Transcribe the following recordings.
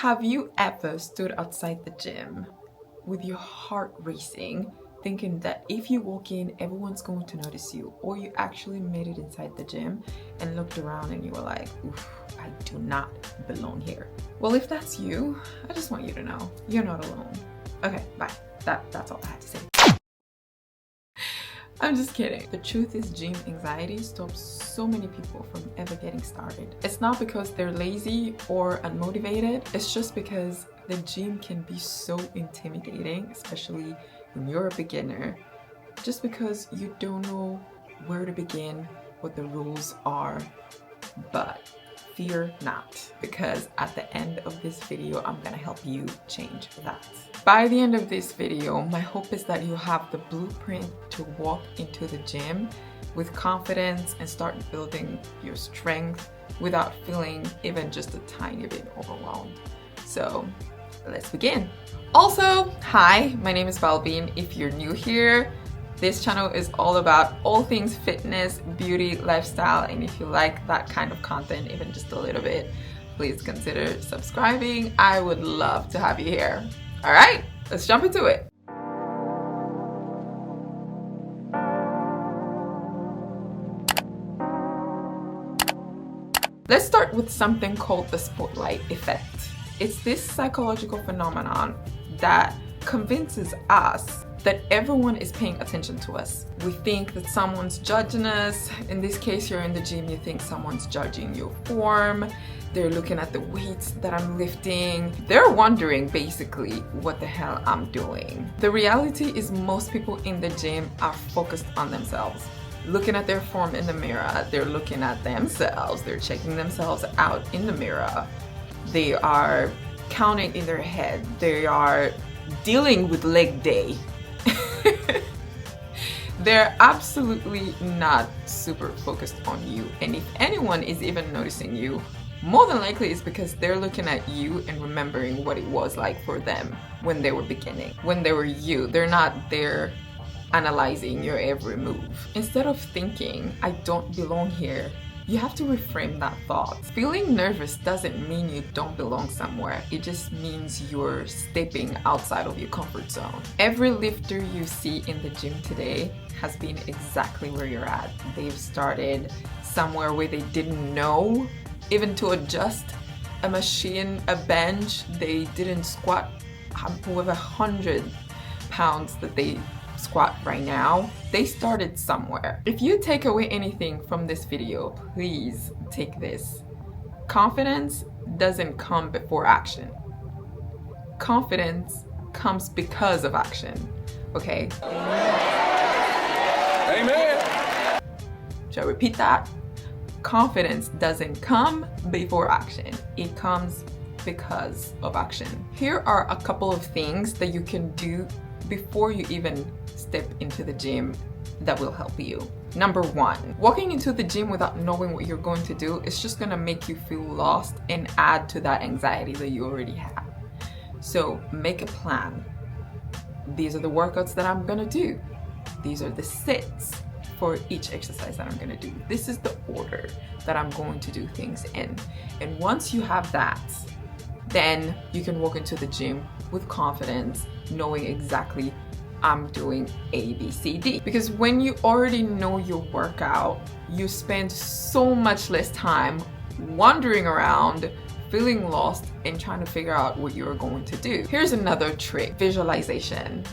Have you ever stood outside the gym with your heart racing, thinking that if you walk in, everyone's going to notice you, or you actually made it inside the gym and looked around and you were like, oof, I do not belong here? Well, if that's you, I just want you to know you're not alone. Okay, bye. That's all I had to say. I'm just kidding. The truth is, gym anxiety stops so many people from ever getting started. It's not because they're lazy or unmotivated. It's just because the gym can be so intimidating, especially when you're a beginner, just because you don't know where to begin, what the rules are. But fear not, because at the end of this video, I'm gonna help you change that. By the end of this video, my hope is that you have the blueprint to walk into the gym with confidence and start building your strength without feeling even just a tiny bit overwhelmed. So let's begin. Also, hi, my name is Balbine. If you're new here, this channel is all about all things fitness, beauty, lifestyle, and if you like that kind of content, even just a little bit, please consider subscribing. I would love to have you here. All right, let's jump into it. Let's start with something called the spotlight effect. It's this psychological phenomenon that convinces us that everyone is paying attention to us. We think that someone's judging us. In this case, you're in the gym, you think someone's judging your form. They're looking at the weights that I'm lifting. They're wondering basically what the hell I'm doing. The reality is most people in the gym are focused on themselves. Looking at their form in the mirror, they're looking at themselves, they're checking themselves out in the mirror. They are counting in their head, they are dealing with leg day. They're absolutely not super focused on you, and if anyone is even noticing you, more than likely it's because they're looking at you and remembering what it was like for them when they were beginning, when they were you. They're not there analyzing your every move. Instead of thinking, I don't belong here, you have to reframe that thought. Feeling nervous doesn't mean you don't belong somewhere. It just means you're stepping outside of your comfort zone. Every lifter you see in the gym today has been exactly where you're at. They've started somewhere where they didn't know even to adjust a machine, a bench. They didn't squat with 100 pounds that they squat right now. They started somewhere. If you take away anything from this video, please take this. Confidence doesn't come before action. Confidence comes because of action. Okay? Amen. Shall I repeat that? Confidence doesn't come before action. It comes because of action. Here are a couple of things that you can do before you even step into the gym that will help you. Number one, walking into the gym without knowing what you're going to do is just gonna make you feel lost and add to that anxiety that you already have. So make a plan. These are the workouts that I'm gonna do. These are the sits for each exercise that I'm gonna do. This is the order that I'm going to do things in. And once you have that, then you can walk into the gym with confidence, knowing exactly I'm doing A, B, C, D. Because when you already know your workout, you spend so much less time wandering around, feeling lost, and trying to figure out what you're going to do. Here's another trick: visualization.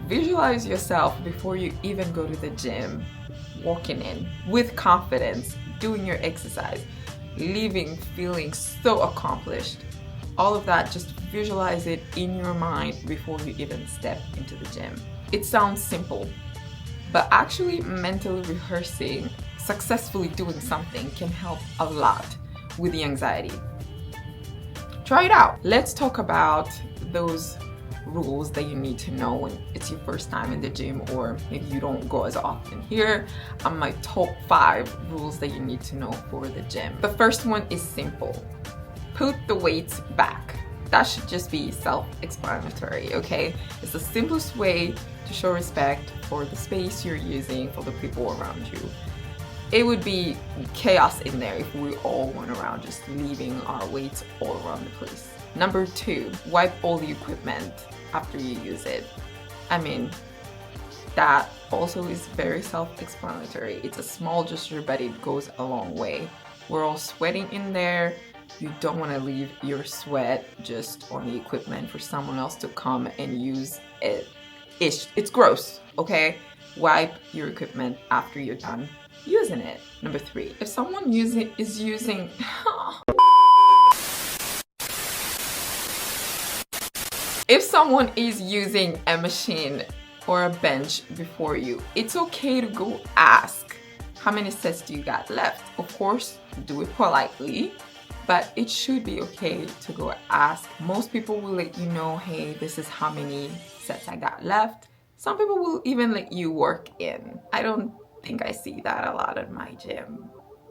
Visualize yourself before you even go to the gym, walking in with confidence, doing your exercise, leaving feeling so accomplished. All of that, just visualize it in your mind before you even step into the gym. It sounds simple, but actually mentally rehearsing, successfully doing something can help a lot with the anxiety. Try it out. Let's talk about those rules that you need to know when it's your first time in the gym, or maybe you don't go as often. Here are my top 5 rules that you need to know for the gym. The first one is simple. Put the weights back. That should just be self-explanatory, okay? It's the simplest way to show respect for the space you're using, for the people around you. It would be chaos in there if we all went around just leaving our weights all around the place. Number 2, wipe all the equipment after you use it. I mean, that also is very self-explanatory. It's a small gesture, but it goes a long way. We're all sweating in there. You don't want to leave your sweat just on the equipment for someone else to come and use it. It's gross, okay? Wipe your equipment after you're done using it. Number 3, if someone is using if someone is using a machine or a bench before you, it's okay to go ask, how many sets do you got left? Of course, do it politely, but it should be okay to go ask. Most people will let you know, hey, this is how many sets I got left. Some people will even let you work in. I don't think I see that a lot at my gym,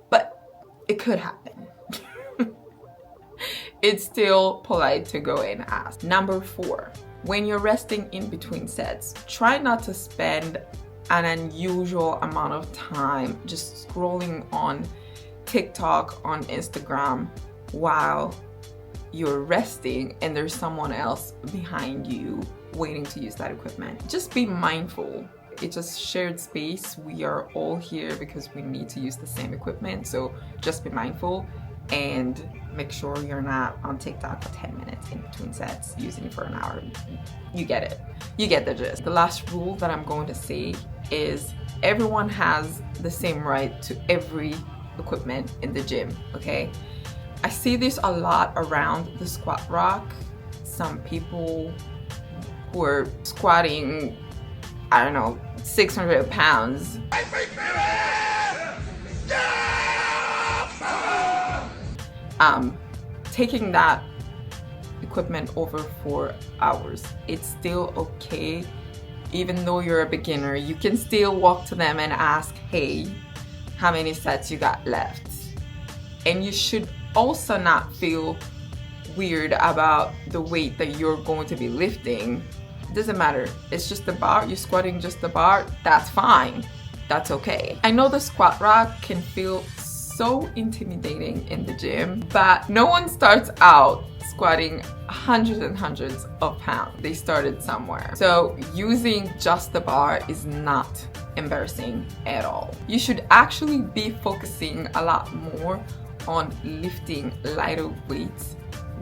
but it could happen. It's still polite to go and ask. Number 4, when you're resting in between sets, try not to spend an unusual amount of time just scrolling on TikTok, on Instagram while you're resting and there's someone else behind you waiting to use that equipment. Just be mindful. It's a shared space. We are all here because we need to use the same equipment, so just be mindful and make sure you're not on TikTok for 10 minutes in between sets using it for an hour. You get it. You get the gist. The last rule that I'm going to say is everyone has the same right to every equipment in the gym, okay? I see this a lot around the squat rack. Some people who are squatting, I don't know, 600 pounds. Taking that equipment over for hours. It's still okay. Even though you're a beginner, you can still walk to them and ask, hey, how many sets you got left? And you should also not feel weird about the weight that you're going to be lifting. It doesn't matter. It's just the bar. You're squatting just the bar. That's fine. That's okay. I know the squat rack can feel so intimidating in the gym, but no one starts out squatting hundreds and hundreds of pounds. They started somewhere. So using just the bar is not embarrassing at all. You should actually be focusing a lot more on lifting lighter weights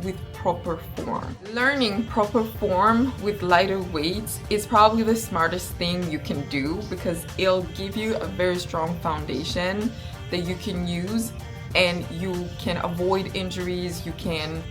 with proper form. Learning proper form with lighter weights is probably the smartest thing you can do because it'll give you a very strong foundation that you can use, and you can avoid injuries. You can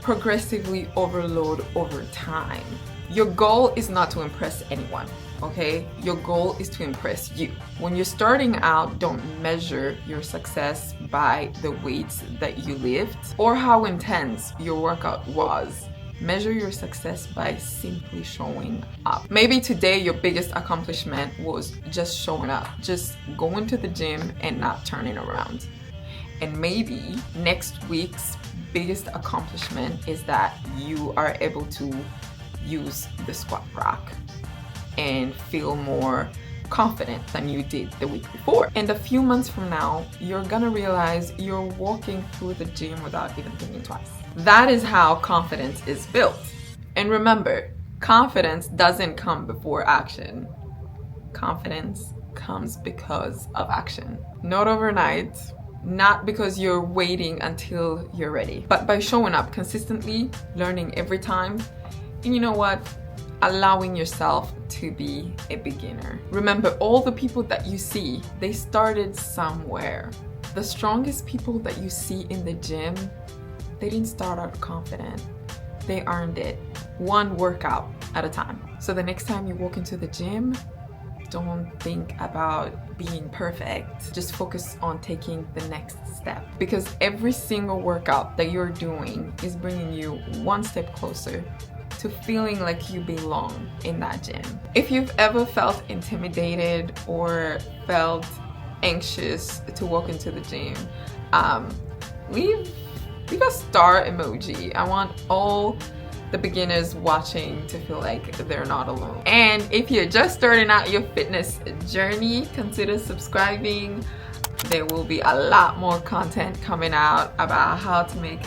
progressively overload over time. Your goal is not to impress anyone, okay? Your goal is to impress you. When you're starting out, don't measure your success by the weights that you lift or how intense your workout was. Measure your success by simply showing up. Maybe today your biggest accomplishment was just showing up, just going to the gym and not turning around. And maybe next week's biggest accomplishment is that you are able to use the squat rack and feel more confident than you did the week before. And a few months from now, you're gonna realize you're walking through the gym without even thinking twice. That is how confidence is built. And remember, confidence doesn't come before action. Confidence comes because of action. Not overnight, not because you're waiting until you're ready, but by showing up consistently, learning every time, and you know what? Allowing yourself to be a beginner. Remember, all the people that you see, they started somewhere. The strongest people that you see in the gym, they didn't start out confident. They earned it one workout at a time. So the next time you walk into the gym, don't think about being perfect. Just focus on taking the next step, because every single workout that you're doing is bringing you one step closer to feeling like you belong in that gym. If you've ever felt intimidated or felt anxious to walk into the gym, leave a star emoji. I want all the beginners watching to feel like they're not alone. And if you're just starting out your fitness journey, consider subscribing. There will be a lot more content coming out about how to make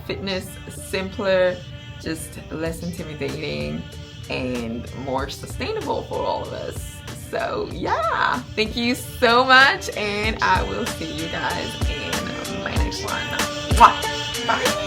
fitness simpler, just less intimidating, and more sustainable for all of us. So yeah, thank you so much, and I will see you guys in my next one. Mwah! Bye.